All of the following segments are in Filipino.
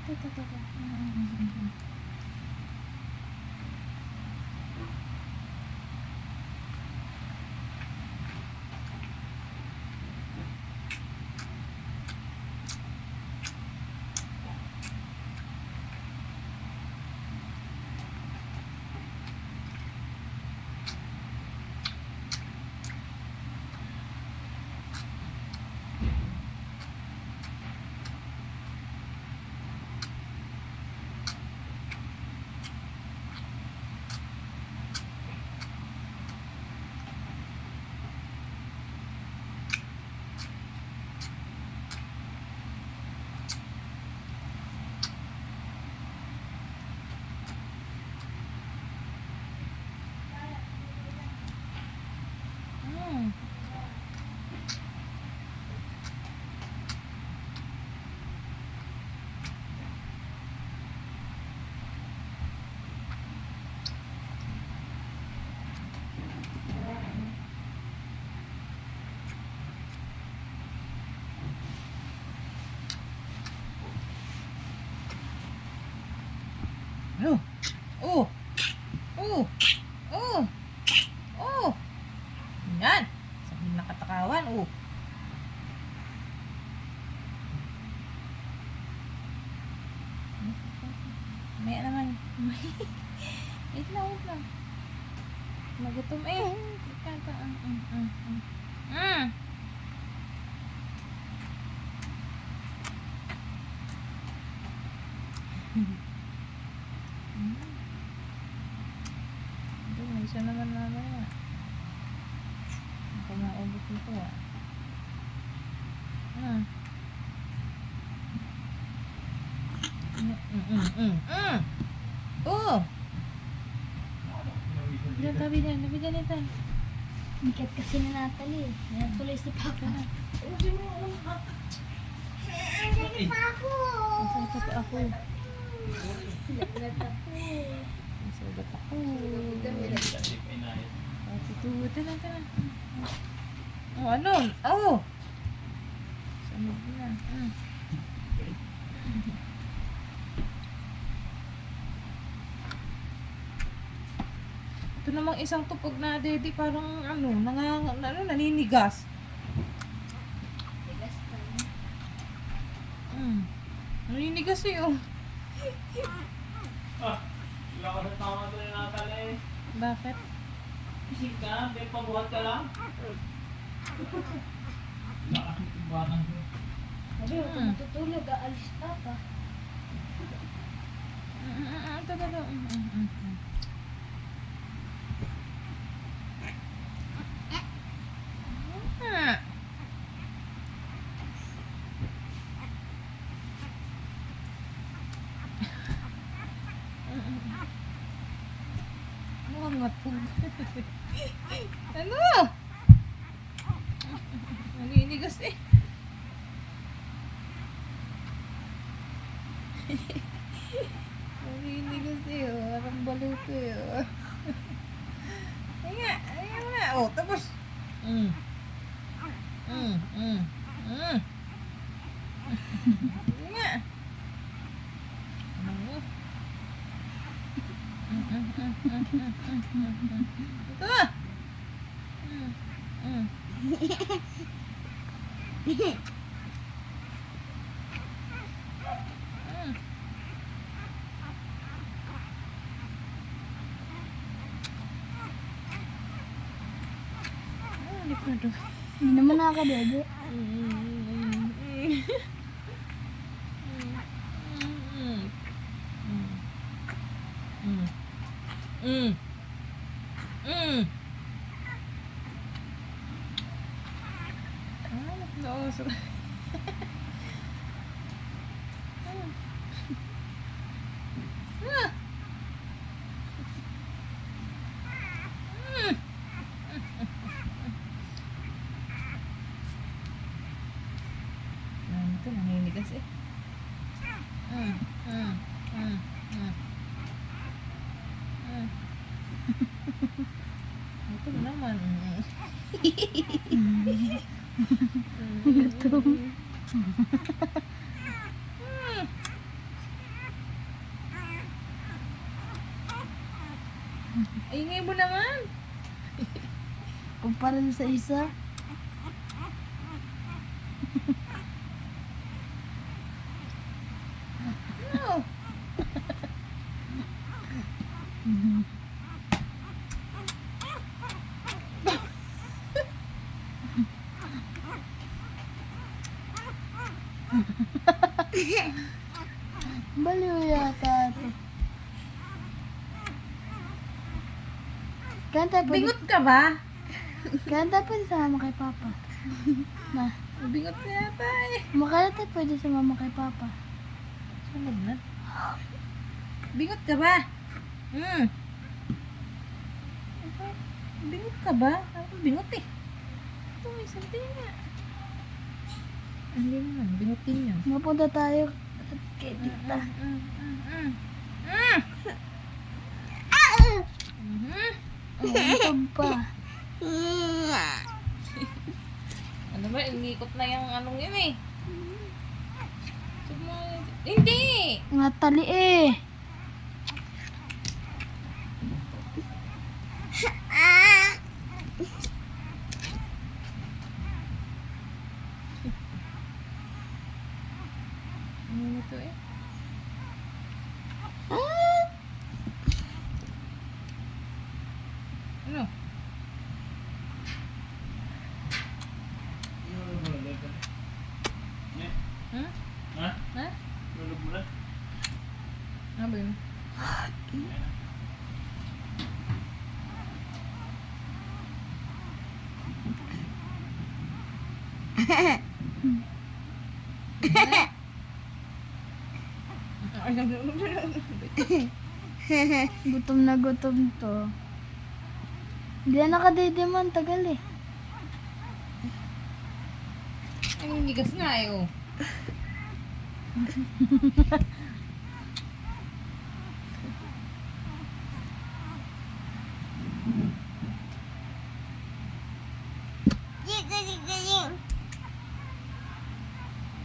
ito. Yan. Sabi nakatakawan, Maya naman. Wait lang. Magutom Kanta. May isa naman mamaya. Ako maubos nito Diyan, tabi dyan ito. Bigat kasi ni Natalie. Yan tuloy si Papa. Hindi mo Hindi pa ako. Masakit ako. Lalat ako. Masagat ako. Tala. Ano? Samod na. Ito namang isang tupog na dedi parang naninigas. Bigas pa niya. Naninigas Wala ka sa tama ito ni Natalie. Bakit? Isip ka, may pabuhat ka lang. Wala ka sa tumbakan ko. Sabi mo, kung matutulog, aalis ka pa. Ito. Matpog. Ano? Naninigas Naninigas Parang baluto Ayan na. Tapos. Nga. Ito. Hindi naman nakakabebe. Ito naninigas Ito naman. Gutom. Ay, ingay mo naman. Kumpara sa isa. No. Baliw yata ito. Kanta pwede, Bingot ka ba? kanta pwede sumama kay Papa. Ma, Bingot ka yata eh. makanta pwede sumama kay Papa. Sunod na. Bingot ka ba? Bingot ka ba? Ako bingot eh. Ito may santi nga. Hindi naman, bingotin yun. Mapunta tayo kay tita. Oh, ang pa. Ano ba, ingikot na yung anong yun eh. Hindi! Nga tali eh. Ano ito eh? Ano? Ha? Ha? Ha? Lulog mo na? Ano ba yun? Gutom na gutom to. Hindi na nakadidiman, tagal eh. Ay, nigas nga eh oh.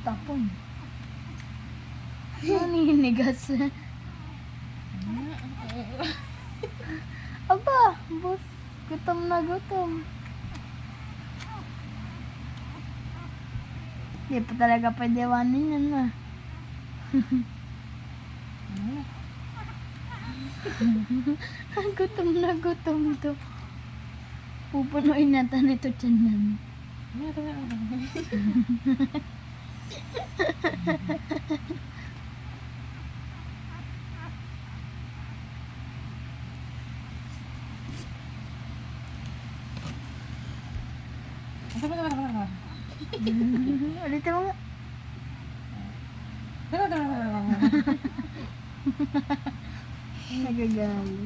Tapon. Naninigas. Aba, boss. Gutom na gutom. Hindi pa talaga pwede wanin yan na. Gutom na gutom to. Pupunuin natin ito tiyanan. Ulitin mo nga. Nagagalit.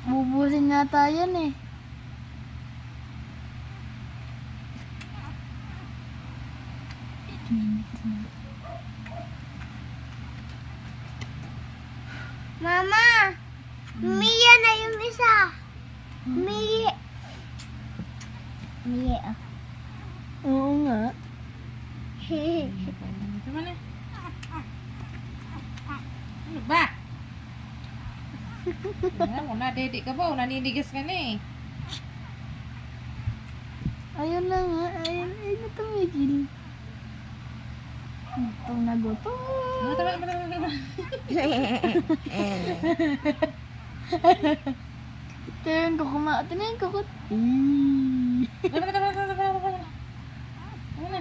Bubusin yata yan eh. Mama, Mia na yung isa. Mia. Mia. Oo nga. Tama na. Ano ba? Ano, nadedi ka ba? O naninigas ka na eh. Ayun na nga. Ayun. Ayun na tumigil. Gutom na gutom. Tama. Tingin ko kumain. Tingin ko kut. Ano na?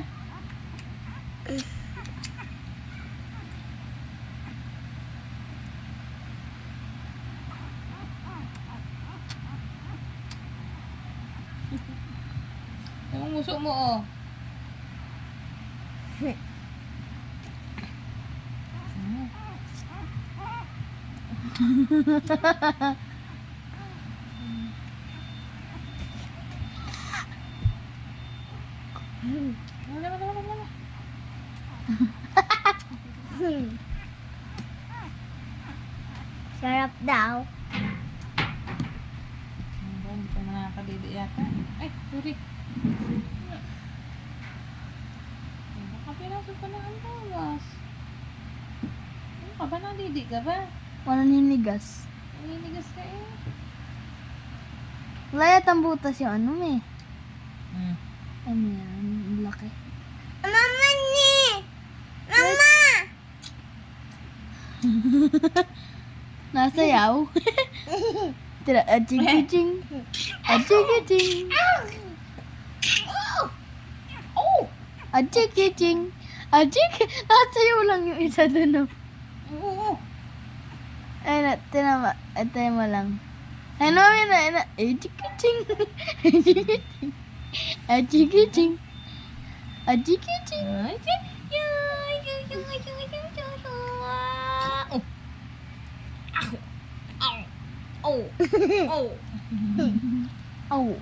Yung nguso mo oh. Sarap daw. Hindi pa nakakadidi yata. Ay, sorry. Baka Pinasok ko na ang tawas. Ano ka ba? Nadidi ka ba? Walang hinigas. Naninigas ka eh. Wala yatang butas yung ano eh. Hmm. Ano yan? Ang laki. Mama ni! Mama! Nasayaw. Tira, aching-aching. Aching-aching. Oh! Aching-aching. Aching. Nasayaw lang yung isa dun. Oh. Oo. Ay na, tinama. Ito mo lang. Ano yun na? Aching-aching. Aching-aching. Aching-aching. Aching-aching. Ay, Oh. Oh. Oh. Oh.